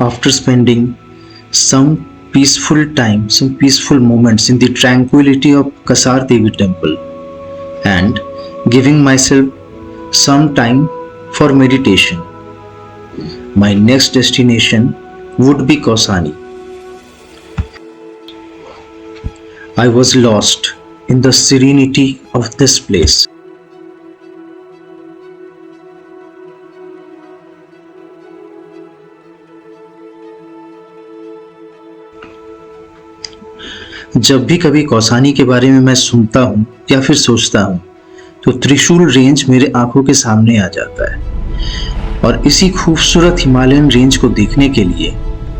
after spending some some peaceful moments in the tranquility of Kasar Devi temple and giving myself some time for meditation, my next destination would be Kausani. I was lost in the serenity of this place. जब भी कभी कौसानी के बारे में मैं सुनता हूँ या फिर सोचता हूँ तो त्रिशूल रेंज मेरे आंखों के सामने आ जाता है और इसी खूबसूरत हिमालयन रेंज को देखने के लिए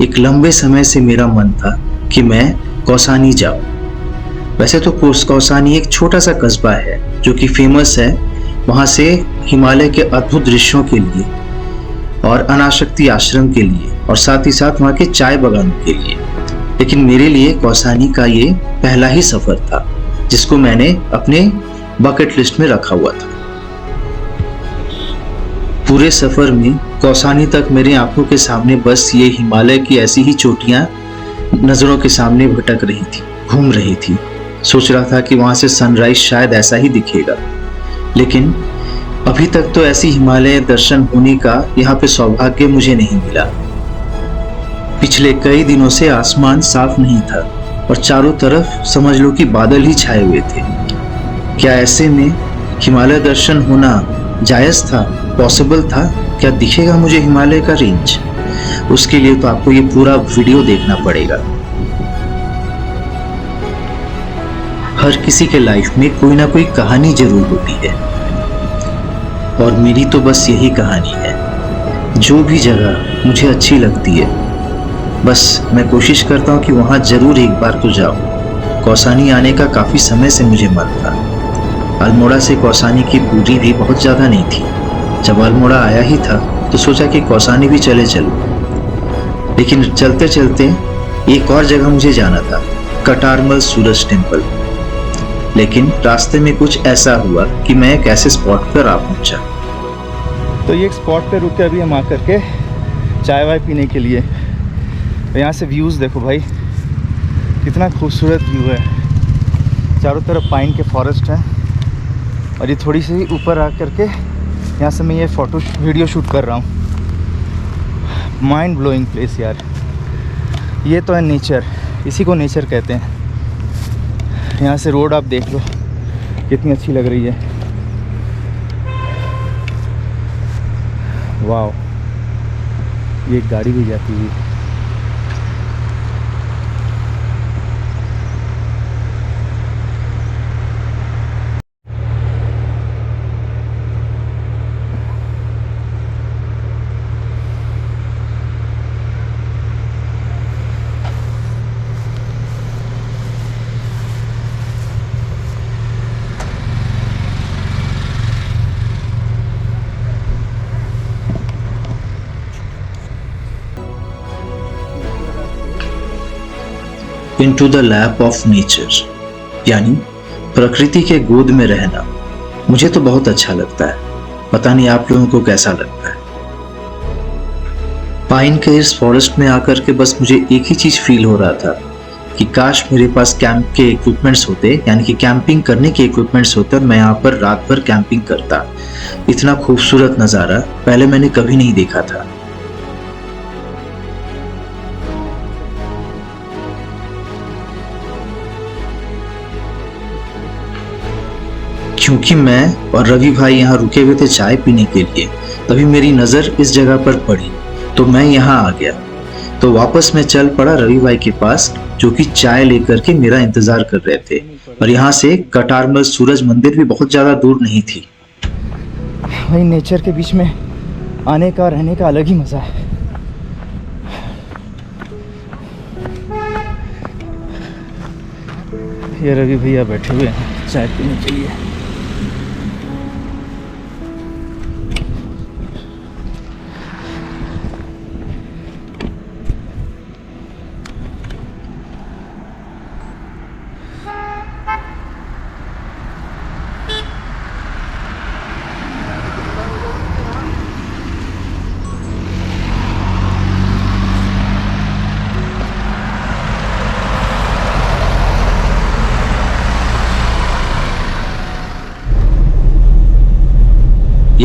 एक लंबे समय से मेरा मन था कि मैं कौसानी जाऊं। वैसे तो कौसानी एक छोटा सा कस्बा है जो कि फेमस है वहाँ से हिमालय के अद्भुत दृश्यों के लिए और अनाशक्ति आश्रम के लिए और साथ ही साथ वहाँ के चाय बागानों के लिए। लेकिन मेरे लिए कौसानी का ये पहला ही सफर था जिसको मैंने अपने बकेट लिस्ट में रखा हुआ था। पूरे सफर में कौसानी तक मेरे आंखों के सामने बस ये हिमालय की ऐसी ही चोटियां नजरों के सामने भटक रही थी, घूम रही थी। सोच रहा था कि वहां से सनराइज शायद ऐसा ही दिखेगा, लेकिन अभी तक तो ऐसी हिमालय दर्शन होने का यहाँ पे सौभाग्य मुझे नहीं मिला। पिछले कई दिनों से आसमान साफ नहीं था और चारों तरफ समझ लो कि बादल ही छाए हुए थे। क्या ऐसे में हिमालय दर्शन होना जायज था, पॉसिबल था? क्या दिखेगा मुझे हिमालय का रेंज? उसके लिए तो आपको ये पूरा वीडियो देखना पड़ेगा। हर किसी के लाइफ में कोई ना कोई कहानी जरूर होती है और मेरी तो बस यही कहानी है। जो भी जगह मुझे अच्छी लगती है बस मैं कोशिश करता हूँ कि वहाँ जरूर एक बार तो जाऊँ। कौसानी आने का काफ़ी समय से मुझे मन था। अल्मोड़ा से कौसानी की दूरी भी बहुत ज़्यादा नहीं थी। जब अल्मोड़ा आया ही था तो सोचा कि कौसानी भी चले चलूँ। लेकिन चलते चलते एक और जगह मुझे जाना था, कटारमल सूरज टेम्पल। लेकिन रास्ते में कुछ ऐसा हुआ कि मैं एक ऐसे स्पॉट पर आ पहुँचा। तो ये एक स्पॉट पे रुके अभी हम आकर के चाय वाय पीने के लिए। यहाँ से व्यूज़ देखो भाई, कितना खूबसूरत व्यू है। चारों तरफ पाइन के फॉरेस्ट हैं और ये थोड़ी सी ऊपर आ कर के यहाँ से मैं ये वीडियो शूट कर रहा हूँ। माइंड ब्लोइंग प्लेस यार। ये तो है नेचर, इसी को नेचर कहते हैं। यहाँ से रोड आप देख लो कितनी अच्छी लग रही है। वाह, ये एक गाड़ी भी जाती हुई। Into the lap of nature, यानी प्रकृति के गोद में रहना मुझे तो बहुत अच्छा लगता है। पता नहीं आप लोगों को कैसा लगता है। पाइन के इस फॉरेस्ट में आकर के बस मुझे एक ही चीज फील हो रहा था कि काश मेरे पास कैंप के इक्विपमेंट्स होते, यानी कि कैंपिंग करने के इक्विपमेंट्स होते और मैं यहाँ पर रात भर कैंपिंग करता। इतना खूबसूरत नज़ारा पहले मैंने कभी नहीं देखा था। क्योंकि मैं और रवि भाई यहाँ रुके हुए थे चाय पीने के लिए, तभी मेरी नज़र इस जगह पर पड़ी तो मैं यहाँ आ गया। तो वापस मैं चल पड़ा रवि भाई के पास जो कि चाय लेकर के मेरा इंतजार कर रहे थे। और यहाँ से कटारमल सूरज मंदिर भी बहुत ज़्यादा दूर नहीं थी। भाई नेचर के बीच में आने का, रहने का अलग ही मज़ा है। ये रवि भैया बैठे हुए हैं चाय पीने के लिए।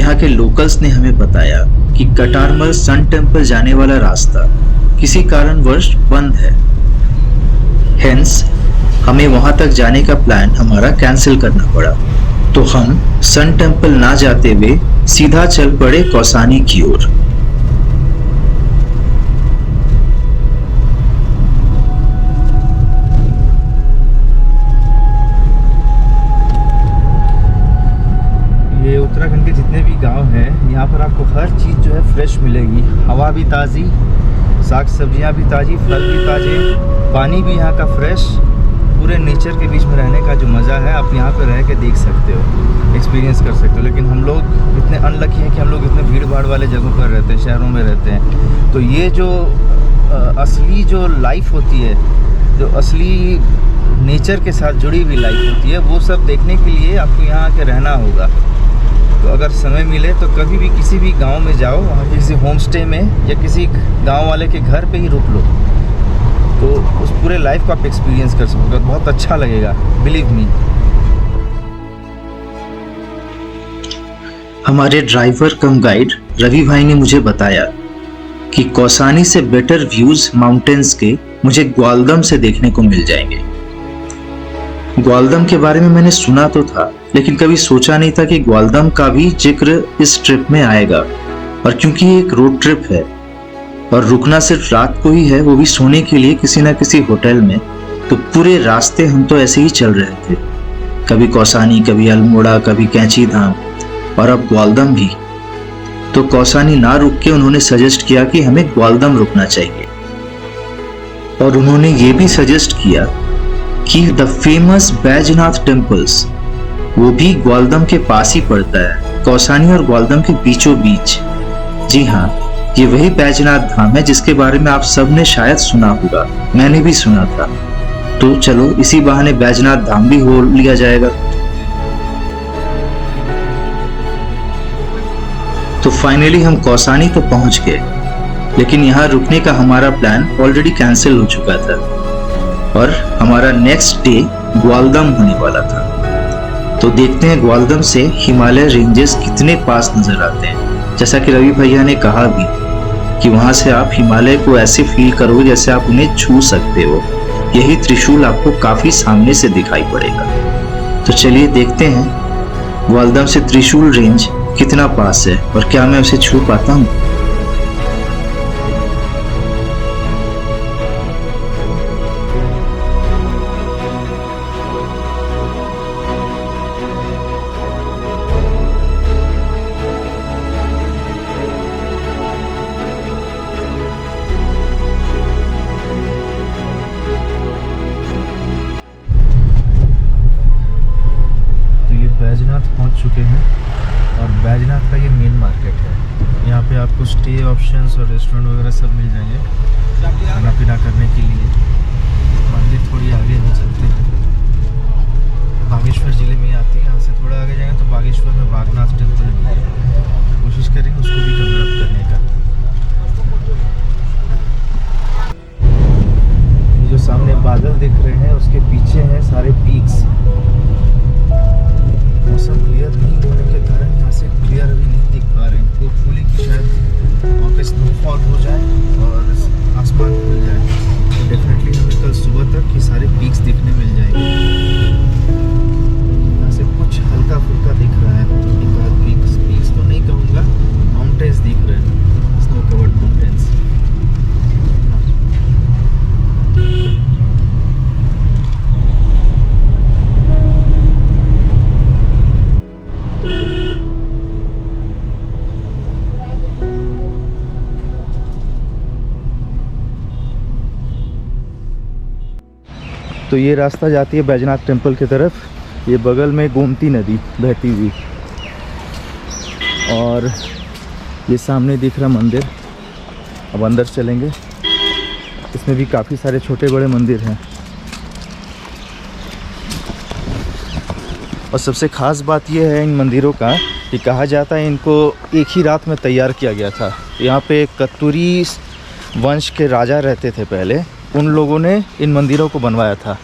यहाँ के लोकल्स ने हमें बताया कि कटारमल सन टेम्पल जाने वाला रास्ता किसी कारणवश बंद है। हेंस हमें वहां तक जाने का प्लान हमारा कैंसिल करना पड़ा। तो हम सन टेम्पल ना जाते हुए सीधा चल पड़े कौसानी की ओर। ये उत्तराखंड के जितने भी गांव हैं, यहाँ पर आपको हर चीज़ जो है फ्रेश मिलेगी। हवा भी ताज़ी, साग सब्जियाँ भी ताज़ी, फल भी ताज़े, पानी भी यहाँ का फ्रेश। पूरे नेचर के बीच में रहने का जो मज़ा है आप यहाँ पर रह के देख सकते हो, एक्सपीरियंस कर सकते हो। लेकिन हम लोग इतने अनलकी हैं कि हम लोग इतने भीड़ भाड़ वाले जगहों पर रहते हैं, शहरों में रहते हैं। तो ये जो असली जो लाइफ होती है, जो असली नेचर के साथ जुड़ी हुई लाइफ होती है, वो सब देखने के लिए आपको यहाँ आके रहना होगा। तो अगर समय मिले तो कभी भी किसी भी गांव में जाओ, वहाँ किसी होम स्टे में या किसी गांव वाले के घर पे ही रुक लो, तो उस पूरे लाइफ को आप एक्सपीरियंस कर सकोगे। बहुत अच्छा लगेगा, बिलीव मी। हमारे ड्राइवर कम गाइड रवि भाई ने मुझे बताया कि कौसानी से बेटर व्यूज माउंटेन्स के मुझे ग्वालदम से देखने को मिल जाएंगे। ग्वालदम के बारे में मैंने सुना तो था, लेकिन कभी सोचा नहीं था कि ग्वालदम का भी जिक्र इस ट्रिप में आएगा। और क्योंकि ये एक रोड ट्रिप है और रुकना सिर्फ रात को ही है, वो भी सोने के लिए किसी ना किसी होटल में, तो पूरे रास्ते हम तो ऐसे ही चल रहे थे, कभी कौसानी, कभी अल्मोड़ा, कभी कैंची धाम और अब ग्वालदम भी। तो कौसानी ना रुक के उन्होंने सजेस्ट किया कि हमें ग्वालदम रुकना चाहिए। और उन्होंने ये भी सजेस्ट किया कि द फेमस बैजनाथ टेम्पल्स, वो भी ग्वालदम के पास ही पड़ता है, कौसानी और ग्वालदम के बीचों बीच। जी हाँ, ये वही बैजनाथ धाम है जिसके बारे में आप सब ने शायद सुना होगा, मैंने भी सुना था। तो चलो इसी बहाने बैजनाथ धाम भी हो लिया जाएगा। तो फाइनली हम कौसानी तो पहुंच गए, लेकिन यहाँ रुकने का हमारा प्लान ऑलरेडी कैंसिल हो चुका था और हमारा नेक्स्ट डे ग्वालदम होने वाला था। तो देखते हैं ग्वालदम से हिमालय रेंजेस कितने पास नजर आते हैं। जैसा कि रवि भैया ने कहा भी कि वहां से आप हिमालय को ऐसे फील करोगे जैसे आप उन्हें छू सकते हो। यही त्रिशूल आपको काफी सामने से दिखाई पड़ेगा। तो चलिए देखते हैं ग्वालदम से त्रिशूल रेंज कितना पास है और क्या मैं उसे छू पाता हूँ। बैजनाथ पहुंच चुके हैं और बैजनाथ का ये मेन मार्केट है। यहाँ पे आपको स्टे ऑप्शंस और रेस्टोरेंट वगैरह सब मिल जाएंगे खाना पीना करने के लिए। मंदिर थोड़ी आगे हम चलते हैं, बागेश्वर ज़िले में आती है। यहाँ से थोड़ा आगे जाएंगे तो बागेश्वर में बागनाथ टेम्पल भी है, कोशिश करेंगे उसको भी कवर अप करने का। ये जो सामने बादल दिख रहे हैं उसके पीछे हैं सारे पीक्स। मौसम क्लियर नहीं होने के कारण यहाँ से क्लियर अभी नहीं दिख पा रहे हैं। होपफुली कि शायद वहाँ पे स्नोफॉल हो जाए और आसमान खुल जाए, तो डेफिनेटली हमें कल सुबह तक ये सारे पीक्स दिखने मिल जाएंगे। यहाँ से कुछ हल्का फुल्का दिख रहा है, एक आध पीक्स तो नहीं कहूँगा, माउंटेन्स दिख रहे हैं, स्नो कवर्ड माउंटेन्स। तो ये रास्ता जाती है बैजनाथ टेम्पल की तरफ। ये बगल में गोमती नदी बहती हुई और ये सामने दिख रहा मंदिर। अब अंदर चलेंगे, इसमें भी काफ़ी सारे छोटे बड़े मंदिर हैं। और सबसे ख़ास बात यह है इन मंदिरों का कि कहा जाता है इनको एक ही रात में तैयार किया गया था। यहाँ पे कत्तूरी वंश के राजा रहते थे पहले, उन लोगों ने इन मंदिरों को बनवाया था।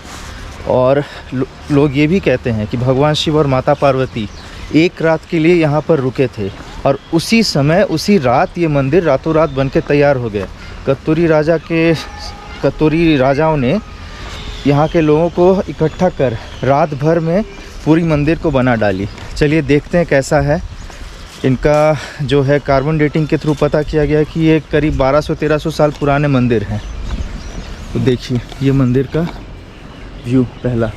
और लोग ये भी कहते हैं कि भगवान शिव और माता पार्वती एक रात के लिए यहाँ पर रुके थे और उसी समय उसी रात ये मंदिर रातों रात बन के तैयार हो गया। कत्तूरी राजाओं ने यहाँ के लोगों को इकट्ठा कर रात भर में पूरी मंदिर को बना डाली। चलिए देखते हैं कैसा है। इनका जो है कार्बन डेटिंग के थ्रू पता किया गया कि ये करीब 1200-1300 साल पुराने मंदिर हैं। तो देखिए ये मंदिर का व्यू पहला।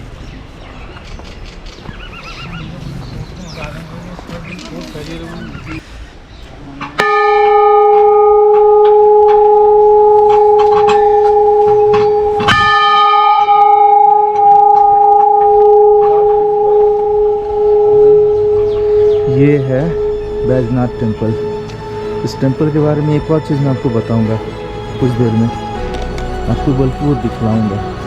ये है बैजनाथ टेम्पल। इस टेम्पल के बारे में एक और चीज़ मैं आपको बताऊंगा कुछ देर में, आपको बल्कि वो दिखलाऊंगा।